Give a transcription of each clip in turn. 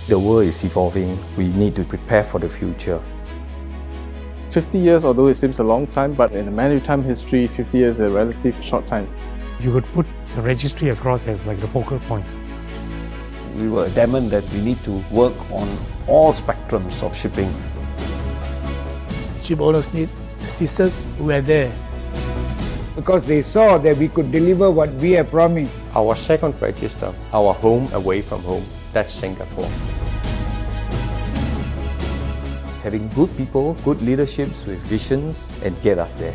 The world is evolving. We need to prepare for the future. 50 years, although it seems a long time, but in maritime history, 50 years is a relatively short time. You could put the registry across as like the focal point. We were adamant that we need to work on all spectrums of shipping. Ship owners need assistance. We are there. Because they saw that we could deliver what we have promised. Our second register, our home away from home, that's Singapore. Having good people, good leaderships with visions and get us there.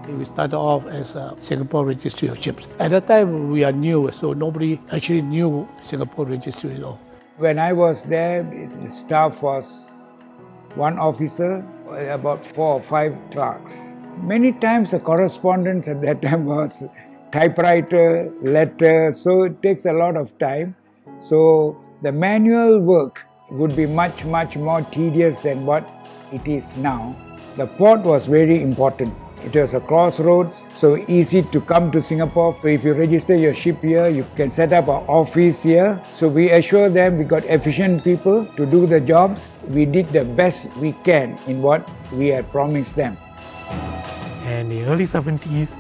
We started off as a Singapore Registry of Ships. At that time, we are new, so nobody actually knew Singapore Registry at all. When I was there, the staff was one officer, about 4 or 5 clerks. Many times the correspondence at that time was typewriter, letter, so it takes a lot of time. So the manual work would be much more tedious than what it is now. The port was very important. It was a crossroads, so easy to come to Singapore. So if you register your ship here, you can set up an office here. So we assure them we got efficient people to do the jobs. We did the best we can in what we had promised them. And in the early 70s,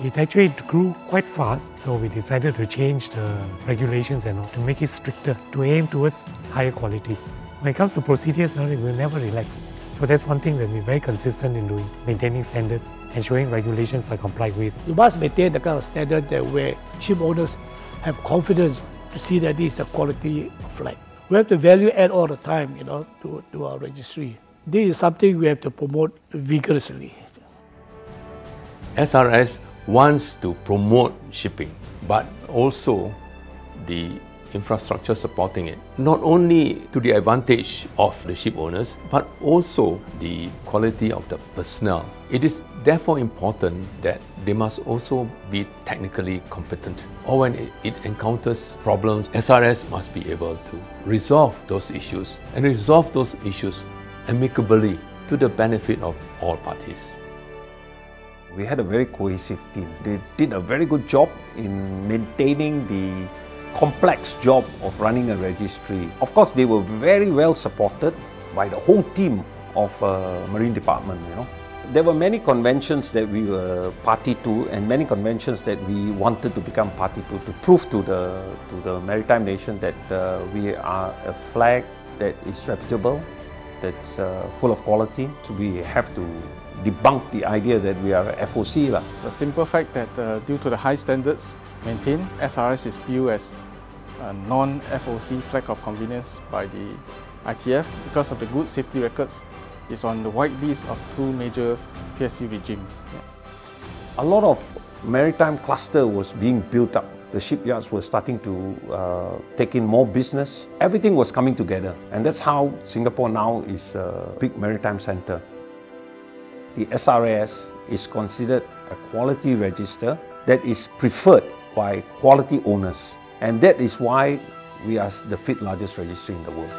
it actually grew quite fast, so we decided to change the regulations and to make it stricter, to aim towards higher quality. When it comes to procedures, we will never relax. So that's one thing that we're very consistent in doing, maintaining standards, ensuring regulations are complied with. You must maintain the kind of standard that where ship owners have confidence to see that this is a quality flag. We have to value add all the time, to our registry. This is something we have to promote vigorously. SRS wants to promote shipping, but also the infrastructure supporting it, not only to the advantage of the ship owners, but also the quality of the personnel. It is therefore important that they must also be technically competent. Or when it encounters problems, SRS must be able to resolve those issues and resolve those issues amicably to the benefit of all parties. We had a very cohesive team. They did a very good job in maintaining the complex job of running a registry. Of course, they were very well supported by the whole team of Marine Department. There were many conventions that we were party to, and many conventions that we wanted to become party to prove to the maritime nation that we are a flag that is reputable, that's full of quality. So we have to debunk the idea that we are a FOC. The simple fact that due to the high standards maintained, SRS is viewed as a non-FOC flag of convenience by the ITF because of the good safety records. It's on the white list of 2 major PSC regimes. A lot of maritime cluster was being built up. The shipyards were starting to take in more business. Everything was coming together, and that's how Singapore now is a big maritime center. The SRS is considered a quality register that is preferred by quality owners, and that is why we are the 5th largest registry in the world.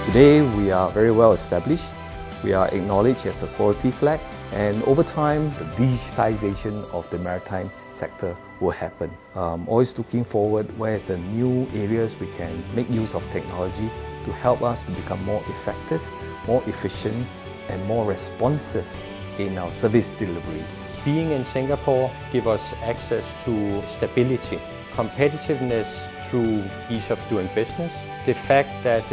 Today, we are very well established. We are acknowledged as a quality flag, and over time, the digitization of the maritime sector will happen. Always looking forward where the new areas we can make use of technology to help us to become more effective, more efficient, and more responsive in our service delivery. Being in Singapore gives us access to stability, competitiveness through ease of doing business. The fact that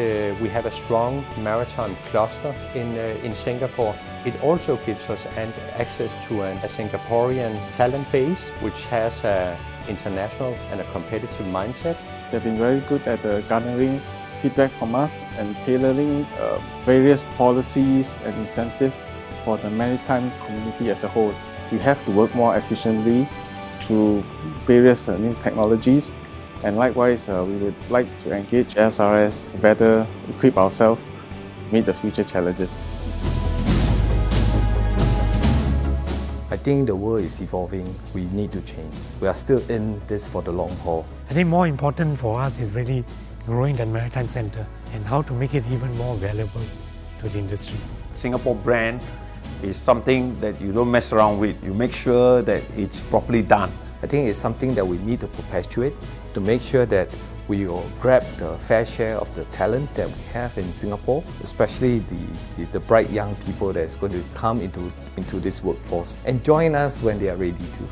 we have a strong maritime cluster in Singapore, it also gives us access to a Singaporean talent base which has an international and a competitive mindset. They've been very good at garnering feedback from us and tailoring various policies and incentives for the maritime community as a whole. we have to work more efficiently through various new technologies, and likewise we would like to engage SRS to better equip ourselves to meet the future challenges. I think the world is evolving. We need to change. We are still in this for the long haul. I think more important for us is really growing the Maritime Centre and how to make it even more valuable to the industry. Singapore brand is something that you don't mess around with. You make sure that it's properly done. I think it's something that we need to perpetuate to make sure that we will grab the fair share of the talent that we have in Singapore, especially the bright young people that's going to come into this workforce and join us when they are ready to.